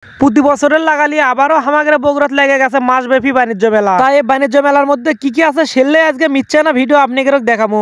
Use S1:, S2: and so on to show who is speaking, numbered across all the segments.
S1: প্রতি বছরের লাগালি আবারও হামাগের বগুড়াত লেগে গেছে মাসব্যাপী বাণিজ্য মেলা। তাই এই বাণিজ্য মেলার মধ্যে কি কি আছে সেলে আজকে মিচ্ছে না ভিডিও আপনাকে দেখাবো।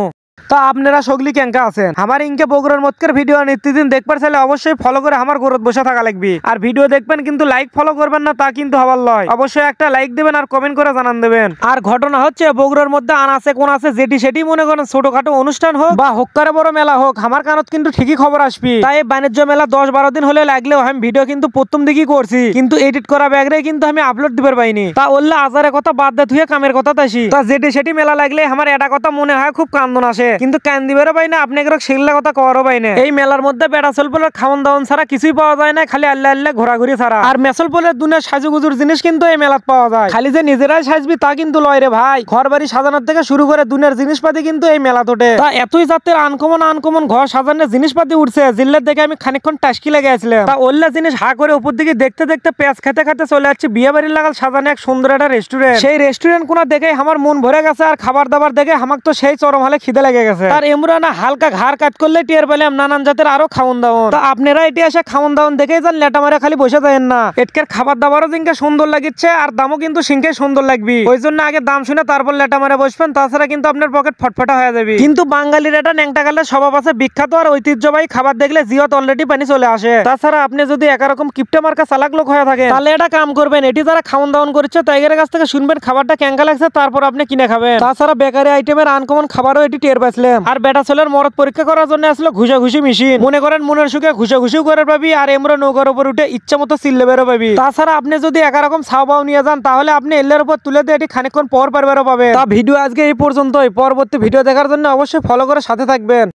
S1: তা আপনারা সগলি কেঙ্কা আছেন? আমার ইনকে বগুড়ার মতকের ভিডিও নিত্যদিন দেখবার চাইলে অবশ্যই ফলো করে আমার গরত বসে থাকা লাগবে। আর ভিডিও দেখবেন কিন্তু লাইক ফলো করবেন না তা কিন্তু হবার লয়। অবশ্যই একটা লাইক দেবেন আর কমেন্ট করে জানান দেবেন। আর ঘটনা হচ্ছে বগুড়ার মধ্যে আনাচে কোন আছে যেটি সেটি মনে করেন ছোটখাটো অনুষ্ঠান হোক বা হকারে বড় মেলা হোক, আমার কানত কিন্তু ঠিকই খবর আসবি। তাই বাণিজ্য মেলা 10-12 দিন হলে লাগলেও আমি ভিডিও কিন্তু প্রথম দিকেই করছি, কিন্তু এডিট করা ব্যাগরে কিন্তু আমি আপলোড দিবার পাইনি। তা ওল্লা আজারের কথা বাদ দে থুয়ে কামের কথা তাসি। তা যেটি সেটি মেলা লাগলে আমার এটা কথা মনে হয় খুব কান্দন আসে, কিন্তু কান দিবারও পাই না আপনাকে সেগুলা কথা কওয়ারও পাই না। এই মেলার মধ্যে বেড়া চলপলের খাওয়ান দাওয়ান ছাড়া কিছুই পাওয়া যায় না, খালি আল্লাহ আল্লাহ ঘোরাঘুরি ছাড়া। আর মেসলপলের দুনিয়ার সাজুগুজুর জিনিস কিন্তু এই মেলাত পাওয়া যায়। খালি যে নিজেরাই সাজবি তা কিন্তু লয় রে ভাই, ঘর বাড়ি সাজানোর থেকে শুরু করে দুনিয়ার জিনিসপাতি কিন্তু এই মেলা তোটে। তা এতই জাতের আনকমন ঘর সাজানোর জিনিসপাতি উঠছে জিল্লের দেখে আমি খানিকক্ষণ টাস্কি লেগে আসলাম। তা ওল্লা জিনিস হা করে উপর দিকে দেখতে দেখতে পেঁয়াজ খেতে খেতে চলে যাচ্ছে বিয়ে বাড়ির লাগাল সাজানো এক সুন্দর একটা রেস্টুরেন্ট। সেই রেস্টুরেন্ট কোনা দেখে আমার মন ভরে গেছে, আর খাবার দাবার দেখে আমার তো সেই চরম হালে খিদে লেগে গেছে। আর এমরানা হালকা ঘাড় কাট করলে টিয়ার পেলাম নানান জাতের আরো খাওয়ান দাওয়ান। তা আপনারা এটি এসে খাওয়ান দাওয়ান দেখেই যান, লেটা মারে খালি বসে যাবেন না। এটকের খাবার দাবারও জিনকে সুন্দর লাগিচ্ছে আর দামও কিন্তু সিংকে সুন্দর লাগবে। ওই জন্য আগে দাম শুনে তারপর লেটা মারে বসবেন, তাছাড়া কিন্তু আপনার পকেট ফটফটা হয়ে যাবে। কিন্তু বাঙালির এটা ন্যাংটা গালের স্বভাব আছে, বিখ্যাত আর ঐতিহ্যবাহী খাবার দেখলে জিওত অলরেডি পানি চলে আসে। তাছাড়া আপনি যদি একরকম কিপটা মার্কা চালাক লোক হয়ে থাকে তাহলে এটা কাম করবেন, এটি যারা খাওয়ান দাওয়ান করছে তাইগের কাছ থেকে শুনবেন খাবারটা কেঙ্কা লাগছে, তারপর আপনি কিনে খাবেন। তাছাড়া বেকারি আইটেমের আনকমন খাবারও এটি টের পাইছিলাম। আর বেটা ছেলের মরদ পরীক্ষা করার জন্য আসলে ঘুষাঘুষি মেশিন, মনে করেন মনের সুখে ঘুষাঘুষিও করে পাবি আর এমরা নৌকার উপর উঠে ইচ্ছা মতো চিল্লে বেরো পাবি। তাছাড়া আপনি যদি একরকম ছাও নিয়ে যান তাহলে আপনি এল্লের উপর তুলে দিয়ে এটি খানিকক্ষণ পর পারবেরও পাবে। তা ভিডিও আজকে এই পর্যন্তই। পরবর্তী ভিডিও দেখার জন্য অবশ্যই ফলো করে সাথে থাকবেন।